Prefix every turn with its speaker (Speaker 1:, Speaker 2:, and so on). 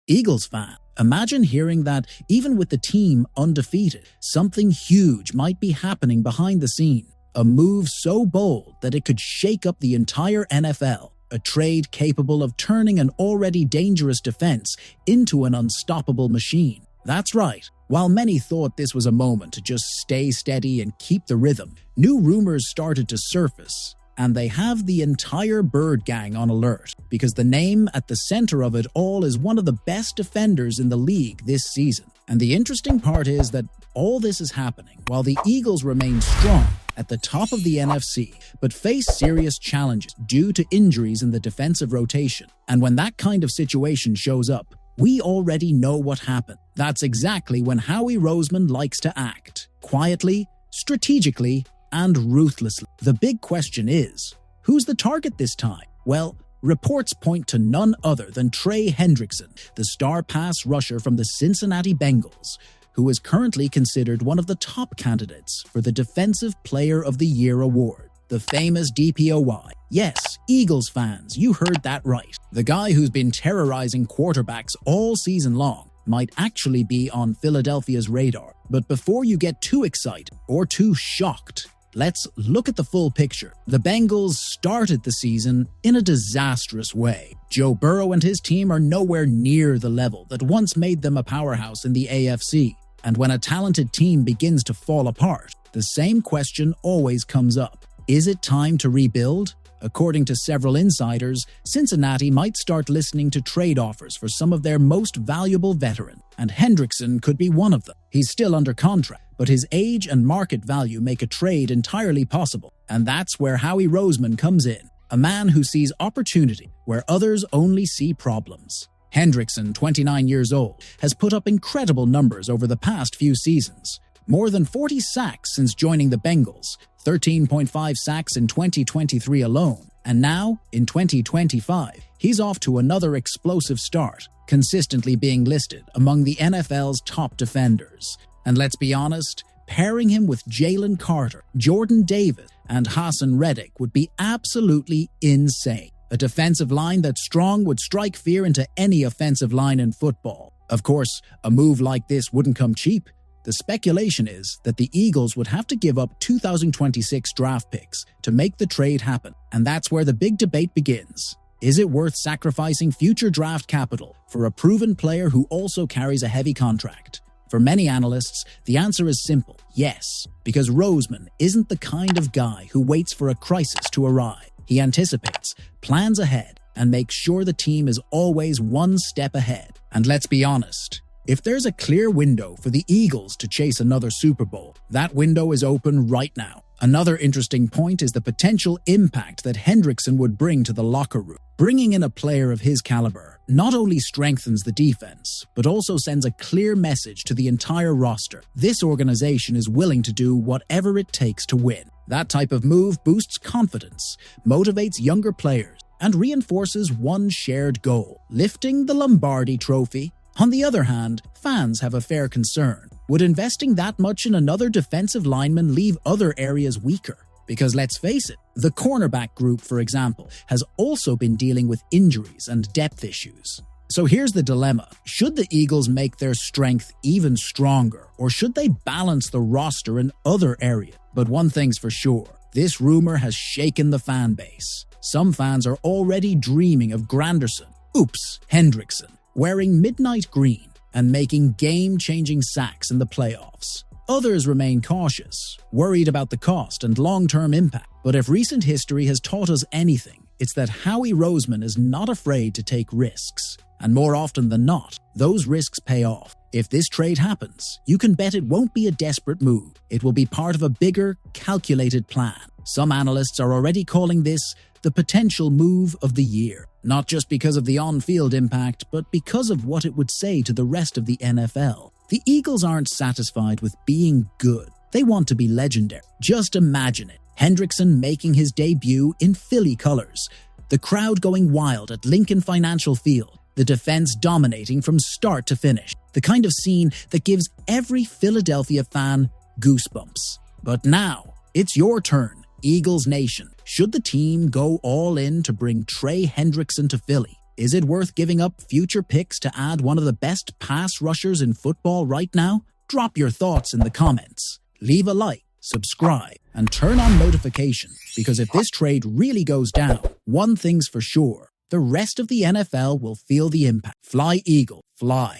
Speaker 1: Eagles fan, imagine hearing that even with the team undefeated, something huge might be happening behind the scene. A move so bold that it could shake up the entire NFL. A trade capable of turning an already dangerous defense into an unstoppable machine. That's right. While many thought this was a moment to just stay steady and keep the rhythm, new rumors started to surface, and they have the entire Bird Gang on alert, because the name at the center of it all is one of the best defenders in the league this season. And the interesting part is that all this is happening while the Eagles remain strong at the top of the NFC, but face serious challenges due to injuries in the defensive rotation. And when that kind of situation shows up, we already know what happened. That's exactly when Howie Roseman likes to act. Quietly, strategically, and ruthlessly. The big question is, who's the target this time? Well, reports point to none other than Trey Hendrickson, the star pass rusher from the Cincinnati Bengals, who is currently considered one of the top candidates for the Defensive Player of the Year award, the famous DPOY. Yes, Eagles fans, you heard that right. The guy who's been terrorizing quarterbacks all season long might actually be on Philadelphia's radar. But before you get too excited or too shocked, let's look at the full picture. The Bengals started the season in a disastrous way. Joe Burrow and his team are nowhere near the level that once made them a powerhouse in the AFC. And when a talented team begins to fall apart, the same question always comes up. Is it time to rebuild? According to several insiders, Cincinnati might start listening to trade offers for some of their most valuable veterans, and Hendrickson could be one of them. He's still under contract, but his age and market value make a trade entirely possible. And that's where Howie Roseman comes in, a man who sees opportunity where others only see problems. Hendrickson, 29 years old, has put up incredible numbers over the past few seasons. More than 40 sacks since joining the Bengals, 13.5 sacks in 2023 alone, and now, in 2025, he's off to another explosive start, consistently being listed among the NFL's top defenders. And let's be honest, pairing him with Jalen Carter, Jordan Davis, and Hassan Reddick would be absolutely insane. A defensive line that strong would strike fear into any offensive line in football. Of course, a move like this wouldn't come cheap. The speculation is that the Eagles would have to give up 2026 draft picks to make the trade happen, and that's where the big debate begins. Is it worth sacrificing future draft capital for a proven player who also carries a heavy contract? For many analysts, the answer is simple, yes, because Roseman isn't the kind of guy who waits for a crisis to arrive. He anticipates, plans ahead, and makes sure the team is always one step ahead. And let's be honest, if there's a clear window for the Eagles to chase another Super Bowl, that window is open right now. Another interesting point is the potential impact that Hendrickson would bring to the locker room. Bringing in a player of his caliber not only strengthens the defense, but also sends a clear message to the entire roster. This organization is willing to do whatever it takes to win. That type of move boosts confidence, motivates younger players, and reinforces one shared goal, lifting the Lombardi Trophy. On the other hand, fans have a fair concern. Would investing that much in another defensive lineman leave other areas weaker? Because let's face it, the cornerback group, for example, has also been dealing with injuries and depth issues. So here's the dilemma. Should the Eagles make their strength even stronger, or should they balance the roster in other areas? But one thing's for sure, this rumor has shaken the fan base. Some fans are already dreaming of Hendrickson, wearing midnight green and making game-changing sacks in the playoffs. Others remain cautious, worried about the cost and long-term impact. But if recent history has taught us anything, it's that Howie Roseman is not afraid to take risks. And more often than not, those risks pay off. If this trade happens, you can bet it won't be a desperate move. It will be part of a bigger, calculated plan. Some analysts are already calling this the potential move of the year. Not just because of the on-field impact, but because of what it would say to the rest of the NFL. The Eagles aren't satisfied with being good. They want to be legendary. Just imagine it. Hendrickson making his debut in Philly colors. The crowd going wild at Lincoln Financial Field. The defense dominating from start to finish. The kind of scene that gives every Philadelphia fan goosebumps. But now, it's your turn, Eagles Nation. Should the team go all in to bring Trey Hendrickson to Philly? Is it worth giving up future picks to add one of the best pass rushers in football right now? Drop your thoughts in the comments. Leave a like, subscribe, and turn on notifications, because if this trade really goes down, one thing's for sure: the rest of the NFL will feel the impact. Fly, Eagle, fly.